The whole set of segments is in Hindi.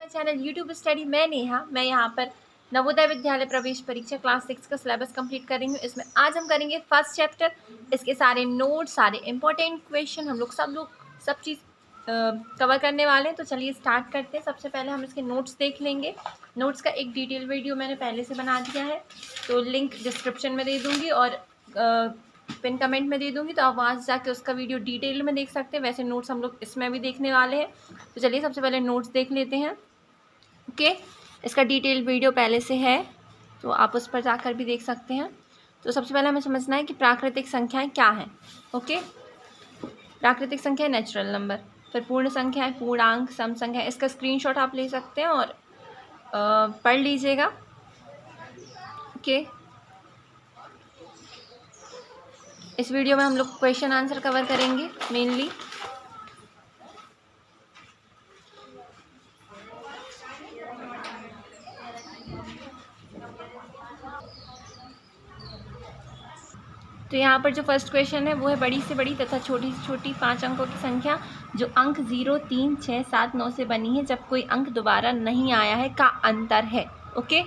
Channel YouTube study. मैं नेहा, मैं यहाँ पर नवोदय विद्यालय प्रवेश परीक्षा क्लास 6 का सिलेबस कंप्लीट कर रही हूँ। इसमें आज हम करेंगे फर्स्ट चैप्टर, इसके सारे नोट्स, सारे इंपॉर्टेंट क्वेश्चन हम लोग सब चीज़ कवर करने वाले हैं। तो चलिए स्टार्ट करते हैं। सबसे पहले हम इसके नोट्स देख लेंगे। नोट्स का एक डिटेल वीडियो मैंने पहले से बना दिया है, तो लिंक डिस्क्रिप्शन में दे दूँगी और पिन कमेंट में दे दूँगी, तो आप वहाँ से जाके उसका वीडियो डिटेल में देख सकते हैं। वैसे नोट्स हम लोग इसमें भी देखने वाले हैं। तो चलिए सबसे पहले नोट्स देख लेते हैं। ओके, इसका डिटेल वीडियो पहले से है, तो आप उस पर जाकर भी देख सकते हैं। तो सबसे पहले हमें समझना है कि प्राकृतिक संख्याएं क्या हैं। ओके, प्राकृतिक संख्या नेचुरल नंबर, फिर पूर्ण संख्या है, पूर्णांक, सम संख्या। इसका स्क्रीनशॉट आप ले सकते हैं और पढ़ लीजिएगा। ओके, इस वीडियो में हम लोग क्वेश्चन आंसर कवर करेंगे मेनली। तो यहाँ पर जो फर्स्ट क्वेश्चन है वो है बड़ी से बड़ी तथा छोटी से छोटी 5 अंकों की संख्या जो अंक 0, 3, 6, 7, 9 से बनी है जब कोई अंक दोबारा नहीं आया है का अंतर है। ओके,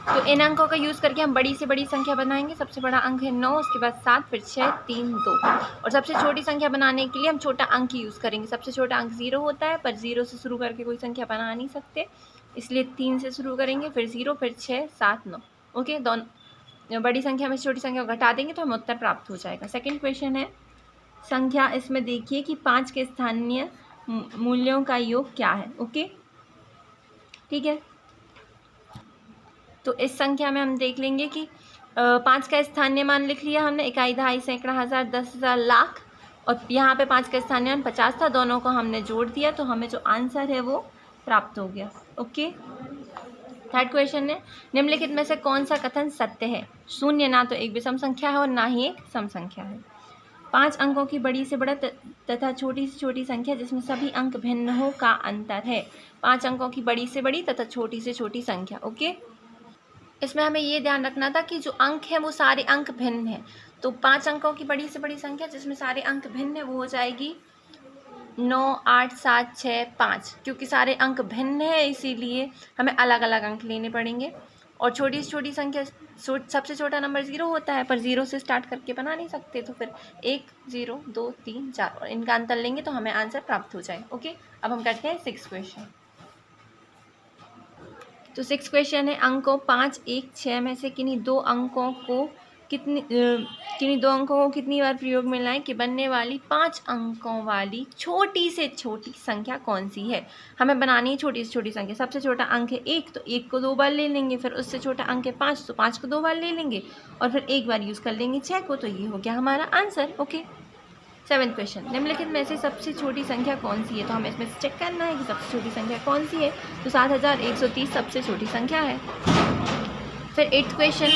तो इन अंकों का यूज़ करके हम बड़ी से बड़ी संख्या बनाएंगे। सबसे बड़ा अंक है 9, उसके बाद 7, फिर 6, 3, 2। और सबसे छोटी संख्या बनाने के लिए हम छोटा अंक ही यूज़ करेंगे। सबसे छोटा अंक 0 होता है, पर 0 से शुरू करके कोई संख्या बना नहीं सकते, इसलिए 3 से शुरू करेंगे, फिर 0, फिर 6, 7, 9। ओके, दोनों बड़ी संख्या में से छोटी संख्या को घटा देंगे तो हमें उत्तर प्राप्त हो जाएगा। सेकंड क्वेश्चन है संख्या, इसमें देखिए कि 5 के स्थानीय मूल्यों का योग क्या है। ओके, ठीक है, तो इस संख्या में हम देख लेंगे कि 5 का स्थानीय मान लिख लिया हमने, इकाई, दहाई, सैकड़ा, हज़ार, 10,000, लाख, और यहाँ पे 5 का स्थानीय मान 50 था। दोनों को हमने जोड़ दिया तो हमें जो आंसर है वो प्राप्त हो गया। ओके, थर्ड क्वेश्चन है निम्नलिखित में से कौन सा कथन सत्य है। शून्य ना तो एक विषम संख्या है और ना ही एक सम संख्या है। 5 अंकों की बड़ी से बड़ा तथा छोटी से छोटी संख्या जिसमें सभी अंक भिन्न हो का अंतर है। 5 अंकों की बड़ी से बड़ी तथा छोटी से छोटी संख्या। ओके, इसमें हमें ये ध्यान रखना था कि जो अंक हैं वो सारे अंक भिन्न हैं। तो 5 अंकों की बड़ी से बड़ी संख्या जिसमें सारे अंक भिन्न है वो हो जाएगी 9, 8, 7, 6, 5। क्योंकि सारे अंक भिन्न है इसीलिए हमें अलग अलग अंक लेने पड़ेंगे। और छोटी से छोटी संख्या सबसे छोटा नंबर 0 होता है, पर 0 से स्टार्ट करके बना नहीं सकते, तो फिर 1, 0, 2, 3, 4 और इनका अंतर लेंगे तो हमें आंसर प्राप्त हो जाए। ओके, अब हम करते हैं 6 क्वेश्चन। तो 6 क्वेश्चन है अंकों 5, 1, 6 में से किन्हीं दो अंकों को कितनी बार प्रयोग में लाएं कि बनने वाली 5 अंकों वाली छोटी से छोटी संख्या कौन सी है। हमें बनानी है छोटी से छोटी संख्या। सबसे छोटा अंक है 1, तो 1 को 2 बार ले लेंगे, फिर उससे छोटा अंक है 5, तो 5 को 2 बार ले लेंगे और फिर एक बार यूज़ कर लेंगे 6 को, तो ये हो गया हमारा आंसर। ओके, 7th क्वेश्चन निम्नलिखित में से सबसे छोटी संख्या कौन सी है। तो हमें इसमें चेक करना है कि सबसे छोटी संख्या कौन सी है। तो 7130 सबसे छोटी संख्या है। फिर 8th क्वेश्चन,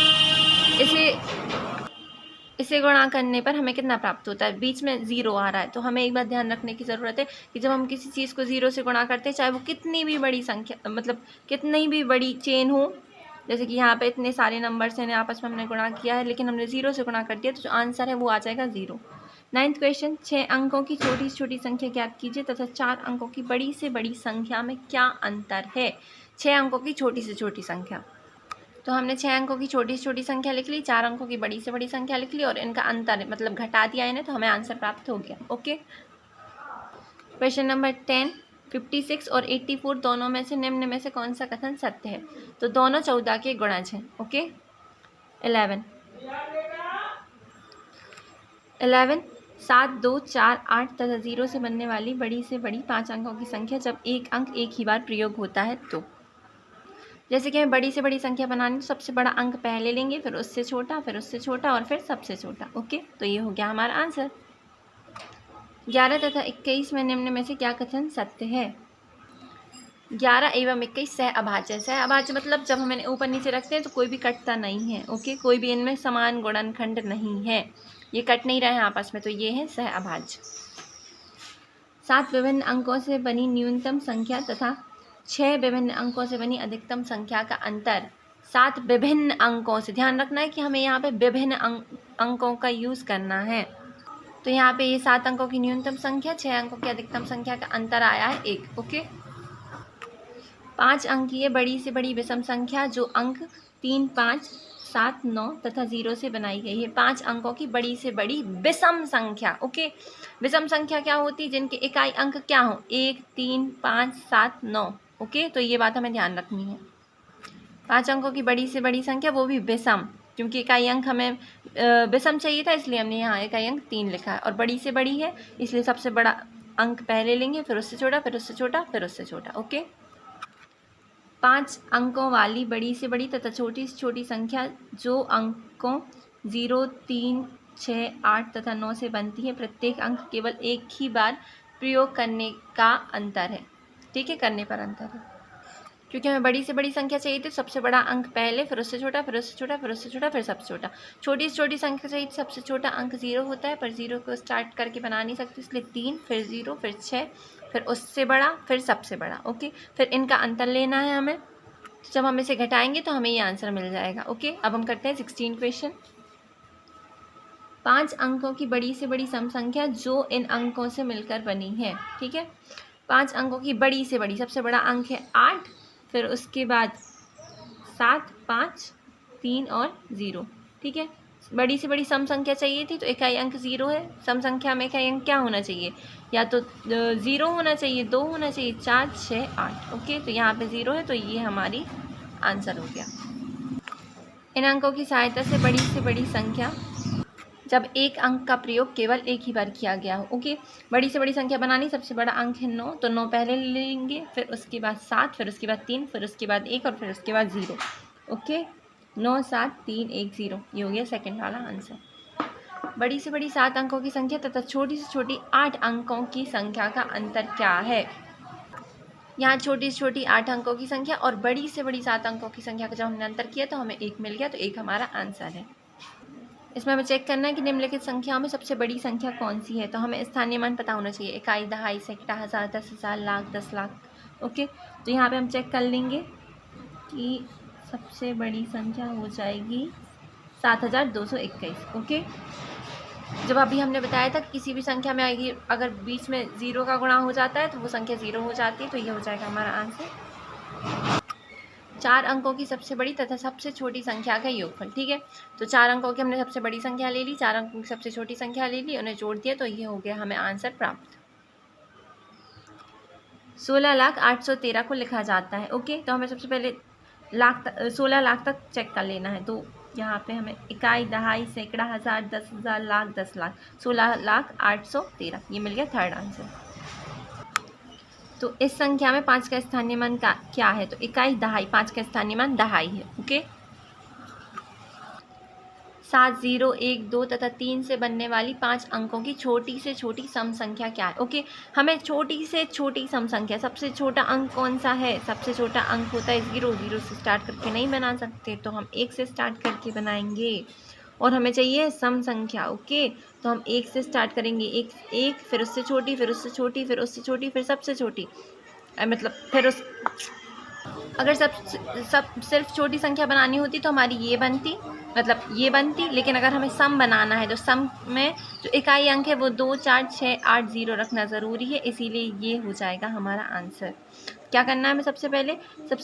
इसे गुणा करने पर हमें कितना प्राप्त होता है। बीच में 0 आ रहा है, तो हमें एक बात ध्यान रखने की ज़रूरत है कि जब हम किसी चीज़ को 0 से गुणा करते हैं, चाहे वो कितनी भी बड़ी संख्या, मतलब कितनी भी बड़ी चेन हो, जैसे कि यहाँ पे इतने सारे नंबर्स हैं, आपस में हमने गुणा किया है, लेकिन हमने 0 से गुणा कर दिया, तो जो आंसर है वो आ जाएगा 0। 9th क्वेश्चन, 6 अंकों की छोटी से छोटी संख्या ज्ञात कीजिए तथा 4 अंकों की बड़ी से बड़ी संख्या में क्या अंतर है। 6 अंकों की छोटी से छोटी संख्या, तो हमने 6 अंकों की छोटी से छोटी संख्या लिख ली, 4 अंकों की बड़ी से बड़ी संख्या लिख ली और इनका अंतर मतलब घटा दिया इन्हें, तो हमें आंसर प्राप्त हो गया। ओके, क्वेश्चन नंबर 10, 56 और 84 दोनों में से निम्न में से कौन सा कथन सत्य है। तो दोनों 14 के गुणज हैं। ओके, 11, 7, 2, 4, 8 तथा 0 से बनने वाली बड़ी से बड़ी 5 अंकों की संख्या जब एक अंक एक ही बार प्रयोग होता है तो। जैसे कि हमें बड़ी से बड़ी संख्या बनानी, तो सबसे बड़ा अंक पहले लेंगे, फिर उससे छोटा, फिर उससे छोटा और फिर सबसे छोटा। ओके, तो ये हो गया हमारा आंसर। 11 तथा 21 में निम्न में से क्या कथन सत्य है। 11 एवं 21 सह अभाज्य। सह अभाज्य मतलब जब हम इन्हें ऊपर नीचे रखते हैं तो कोई भी कटता नहीं है। ओके, कोई भी इनमें समान गुणनखंड नहीं है, ये कट नहीं रहे हैं आपस में, तो ये है सह अभाज्य। 7 विभिन्न अंकों से बनी न्यूनतम संख्या तथा 6 विभिन्न अंकों से बनी अधिकतम संख्या का अंतर। 7 विभिन्न अंकों से, ध्यान रखना है कि हमें यहाँ पे विभिन्न अंकों का यूज़ करना है। तो यहाँ पे ये 7 अंकों की न्यूनतम संख्या, 6 अंकों की अधिकतम संख्या का अंतर आया है 1। ओके, 5 अंकीय बड़ी से बड़ी विषम संख्या जो अंक 3, 5, 7, 9 तथा 0 से बनाई गई है। 5 अंकों की बड़ी से बड़ी विषम संख्या। ओके, विषम संख्या क्या होती है? जिनके इकाई अंक क्या हो? 1, 3, 5, 7, 9। ओके, तो ये बात हमें ध्यान रखनी है। 5 अंकों की बड़ी से बड़ी संख्या, वो भी विषम, क्योंकि इकाई अंक हमें विषम चाहिए था, इसलिए हमने यहाँ इकाई अंक 3 लिखा है। और बड़ी से बड़ी है, इसलिए सबसे बड़ा अंक पहले लेंगे, फिर उससे छोटा, फिर उससे छोटा, फिर उससे छोटा। ओके, 5 अंकों वाली बड़ी से बड़ी तथा छोटी से छोटी संख्या जो अंकों 0, 3, 6, 8 तथा 9 से बनती है। प्रत्येक अंक केवल एक ही बार प्रयोग करने का अंतर है। ठीक है, करने पर अंतर है, क्योंकि हमें बड़ी से बड़ी संख्या चाहिए थी, सबसे बड़ा अंक पहले, फिर उससे छोटा, फिर उससे छोटा, फिर उससे छोटा, फिर सबसे छोटा। छोटी से छोटी संख्या चाहिए थी, सबसे छोटा अंक 0 होता है, पर 0 को स्टार्ट करके बना नहीं सकते, इसलिए 3, फिर 0, फिर 6, फिर उससे बड़ा, फिर सबसे बड़ा। ओके, फिर इनका अंतर लेना है हमें। जब हम इसे घटाएंगे तो हमें ये आंसर मिल जाएगा। ओके, अब हम करते हैं 16 क्वेश्चन। 5 अंकों की बड़ी से बड़ी सम संख्या जो इन अंकों से मिलकर बनी है। ठीक है, 5 अंकों की बड़ी से बड़ी, सबसे बड़ा अंक है 8, फिर उसके बाद 7, 5, 3 और 0। ठीक है, बड़ी से बड़ी सम संख्या चाहिए थी, तो इकाई अंक 0 है। सम संख्या में इकाई अंक क्या होना चाहिए? या तो 0 होना चाहिए, 2 होना चाहिए, 4, 6, 8। ओके, तो यहाँ पे 0 है, तो ये हमारी आंसर हो गया। इन अंकों की सहायता से बड़ी संख्या जब एक अंक का प्रयोग केवल एक ही बार किया गया हो। ओके, बड़ी से बड़ी संख्या बनानी, सबसे बड़ा अंक है 9, तो 9 पहले ले लेंगे, फिर उसके बाद 7, फिर उसके बाद 3, फिर उसके बाद 1 और फिर उसके बाद 0। ओके, 9, 7, 3, 1, 0, ये हो गया सेकंड वाला आंसर। बड़ी से बड़ी 7 अंकों की संख्या तथा छोटी से छोटी 8 अंकों की संख्या का अंतर क्या है? यहाँ छोटी से छोटी 8 अंकों की संख्या और बड़ी से बड़ी 7 अंकों की संख्या का जब हमने अंतर किया तो हमें 1 मिल गया, तो 1 हमारा आंसर है। इसमें हमें चेक करना है कि निम्नलिखित संख्याओं में सबसे बड़ी संख्या कौन सी है। तो हमें स्थानीय मान पता होना चाहिए, इकाई, दहाई, सैकड़ा, हज़ार, 10,000, लाख, 10 लाख। ओके, तो यहाँ पे हम चेक कर लेंगे कि सबसे बड़ी संख्या हो जाएगी 7,221। ओके, जब अभी हमने बताया था कि किसी भी संख्या में आएगी, अगर बीच में 0 का गुणा हो जाता है तो वो संख्या 0 हो जाती है, तो ये हो जाएगा हमारा आंसर। 4 अंकों की सबसे बड़ी तथा सबसे छोटी संख्या का योगफल। ठीक है, तो 4 अंकों की हमने सबसे बड़ी संख्या ले ली, 4 अंकों की सबसे छोटी संख्या ले ली, उन्हें जोड़ दिया, तो ये हो गया हमें आंसर प्राप्त। 16,813 को लिखा जाता है। ओके, तो हमें सबसे पहले 16 लाख तक चेक कर लेना है। तो यहाँ पे हमें इकाई, दहाई, सैकड़ा, हज़ार, 10,000, लाख, 10 लाख, 16,813, ये मिल गया थर्ड आंसर। तो इस संख्या में 5 का स्थानीय मान क्या है? तो इकाई, दहाई, 5 का स्थानीय मान दहाई है। ओके, 7, 0, 1, 2 तथा 3 से बनने वाली 5 अंकों की छोटी से छोटी सम संख्या क्या है? ओके, हमें छोटी से छोटी सम संख्या, सबसे छोटा अंक कौन सा है? सबसे छोटा अंक होता है 0, 0 से स्टार्ट करके नहीं बना सकते, तो हम 1 से स्टार्ट करके बनाएंगे। और हमें चाहिए सम संख्या। ओके, तो हम 1 से स्टार्ट करेंगे, 1, फिर उससे छोटी, फिर उससे छोटी, फिर उससे छोटी, फिर सबसे छोटी, मतलब फिर उस अगर सब सिर्फ छोटी संख्या बनानी होती तो हमारी ये बनती, मतलब ये बनती, लेकिन अगर हमें सम बनाना है तो सम में जो इकाई अंक है वो 2, 4, 6, 8, 0 रखना ज़रूरी है, इसीलिए ये हो जाएगा हमारा आंसर। क्या करना है हमें? सबसे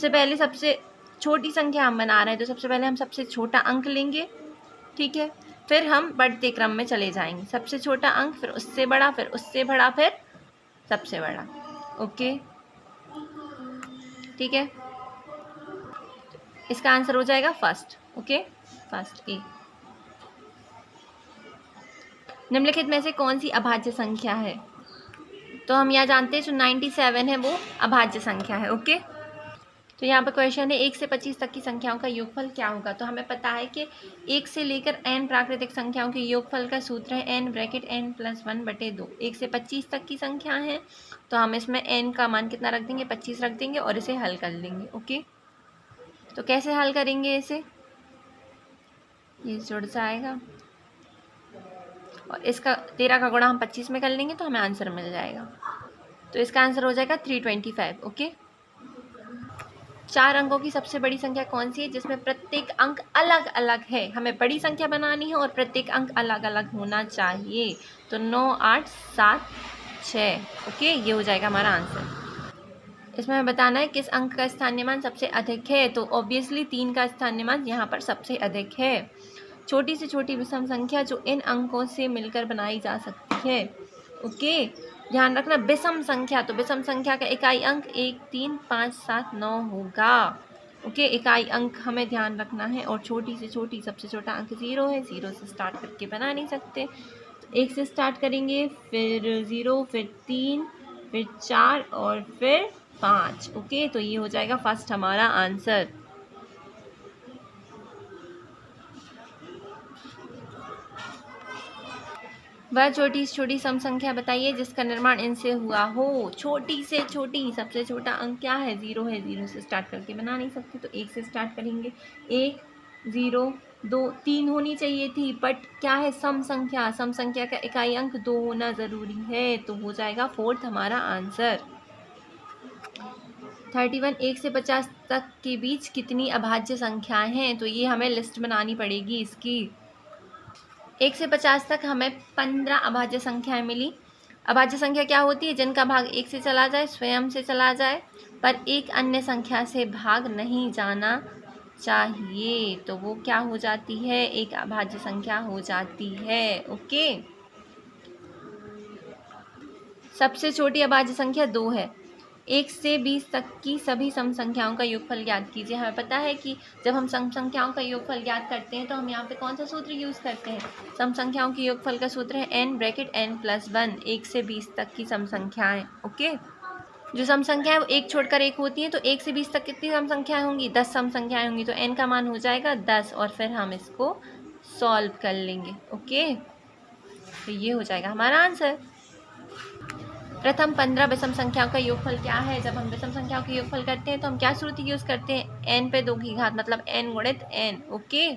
पहले सबसे छोटी संख्या हम बना रहे हैं, तो सबसे पहले हम सबसे छोटा अंक लेंगे। ठीक है, फिर हम बढ़ते क्रम में चले जाएंगे, सबसे छोटा अंक, फिर उससे बड़ा, फिर उससे बड़ा, फिर सबसे बड़ा। ओके, ठीक है, इसका आंसर हो जाएगा फर्स्ट। Okay, first A. निम्नलिखित में से कौन सी अभाज्य संख्या है? तो हम यहाँ जानते हैं जो 97 है वो अभाज्य संख्या है। ओके, तो यहाँ पर क्वेश्चन है 1 से 25 तक की संख्याओं का योगफल क्या होगा? तो हमें पता है कि 1 से लेकर n प्राकृतिक संख्याओं के योगफल का सूत्र है n ब्रैकेट n + 1/2। 1 से 25 तक की संख्या है, तो हम इसमें n का मान कितना रख देंगे? 25 रख देंगे और इसे हल कर लेंगे। ओके, तो कैसे हल करेंगे इसे? ये जुड़ जाएगा और इसका 13 का गुणा हम 25 में कर लेंगे तो हमें आंसर मिल जाएगा। तो इसका आंसर हो जाएगा 325। ओके, 4 अंकों की सबसे बड़ी संख्या कौन सी है जिसमें प्रत्येक अंक अलग अलग है? हमें बड़ी संख्या बनानी है और प्रत्येक अंक अलग अलग होना चाहिए। तो 9, 8, 7, 6। ओके, ये हो जाएगा हमारा आंसर। इसमें हमें बताना है किस अंक का स्थानीय मान सबसे अधिक है। तो ऑब्वियसली 3 का स्थानीय मान यहाँ पर सबसे अधिक है। छोटी से छोटी विषम संख्या जो इन अंकों से मिलकर बनाई जा सकती है। ओके, ध्यान रखना विषम संख्या, तो विषम संख्या का इकाई अंक 1, 3, 5, 7, 9 होगा। ओके, इकाई अंक हमें ध्यान रखना है। और छोटी से छोटी सबसे छोटा अंक 0 है, 0 से स्टार्ट करके बना नहीं सकते। 1 से स्टार्ट करेंगे, फिर 0, फिर 3, फिर 4 और फिर 5। ओके, तो ये हो जाएगा फर्स्ट हमारा आंसर। वह छोटी से छोटी सम संख्या बताइए जिसका निर्माण इनसे हुआ हो। छोटी से छोटी सबसे छोटा अंक क्या है? 0 है, 0 से स्टार्ट करके बना नहीं सकते, तो 1 से स्टार्ट करेंगे। 1, 0, 2, 3 होनी चाहिए थी, बट क्या है? सम संख्या, सम संख्या का इकाई अंक 2 होना ज़रूरी है, तो हो जाएगा फोर्थ हमारा आंसर। 31 1 से 50 तक के बीच कितनी अभाज्य संख्याएं हैं? तो ये हमें लिस्ट बनानी पड़ेगी इसकी। 1 से 50 तक हमें 15 अभाज्य संख्याएं मिली। अभाज्य संख्या क्या होती है? जिनका भाग 1 से चला जाए, स्वयं से चला जाए, पर एक अन्य संख्या से भाग नहीं जाना चाहिए, तो वो क्या हो जाती है? एक अभाज्य संख्या हो जाती है। ओके, सबसे छोटी अभाज्य संख्या 2 है। 1 से 20 तक की सभी सम संख्याओं का योगफल ज्ञात कीजिए। हमें पता है कि जब हम सम संख्याओं का योगफल ज्ञात करते हैं तो हम यहाँ पे कौन सा सूत्र यूज़ करते हैं? सम संख्याओं के योगफल का सूत्र है n(n+1), 1 से 20 तक की सम संख्याएं। ओके, जो सम संख्या है वो 1 छोड़कर 1 होती है, तो 1 से 20 तक कितनी सम संख्याएं होंगी? 10 सम संख्याएं होंगी, तो n का मान हो जाएगा 10, और फिर हम इसको सॉल्व कर लेंगे। ओके, तो ये हो जाएगा हमारा आंसर। प्रथम 15 विषम संख्याओं का योगफल क्या है? जब हम विषम संख्याओं का योगफल करते हैं तो हम क्या सूत्र यूज़ करते हैं? n पे 2 की घात, मतलब n गुणित n। ओके,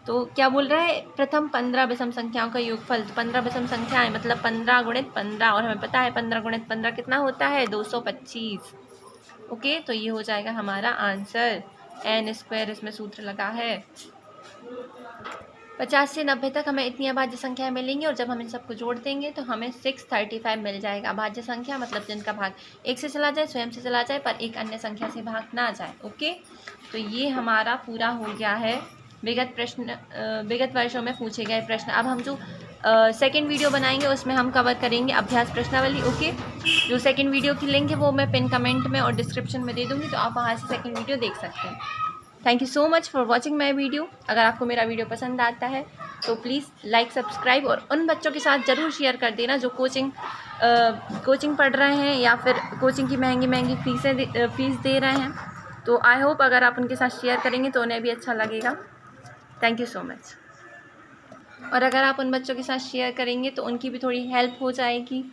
तो क्या बोल रहा है? प्रथम 15 विषम संख्याओं का योगफल, 15 विषम संख्याएं मतलब 15 गुणित 15, और हमें पता है 15 गुणित 15 कितना होता है? 225। ओके, तो ये हो जाएगा हमारा आंसर। n² इसमें सूत्र लगा है। 50 से 90 तक हमें इतनी अभाज्य संख्याएं मिलेंगी, और जब हम इन सबको जोड़ देंगे तो हमें 635 मिल जाएगा। अभाज्य संख्या मतलब जिनका भाग 1 से चला जाए, स्वयं से चला जाए, पर एक अन्य संख्या से भाग ना जाए। ओके, तो ये हमारा पूरा हो गया है विगत वर्षों में पूछे गए प्रश्न। अब हम जो सेकेंड वीडियो बनाएंगे उसमें हम कवर करेंगे अभ्यास प्रश्नावली। ओके, जो सेकेंड वीडियो की लिंक है वो मैं पिन कमेंट में और डिस्क्रिप्शन में दे दूँगी, तो आप वहाँ से सेकेंड वीडियो देख सकते हैं। Thank you so much for watching my video. अगर आपको मेरा वीडियो पसंद आता है तो प्लीज़ लाइक, सब्सक्राइब, और उन बच्चों के साथ ज़रूर शेयर कर देना जो कोचिंग पढ़ रहे हैं या फिर कोचिंग की महंगी फीस दे रहे हैं। तो आई होप अगर आप उनके साथ शेयर करेंगे तो उन्हें भी अच्छा लगेगा। Thank you so much. और अगर आप उन बच्चों के साथ शेयर करेंगे तो उनकी भी थोड़ी हेल्प हो जाएगी।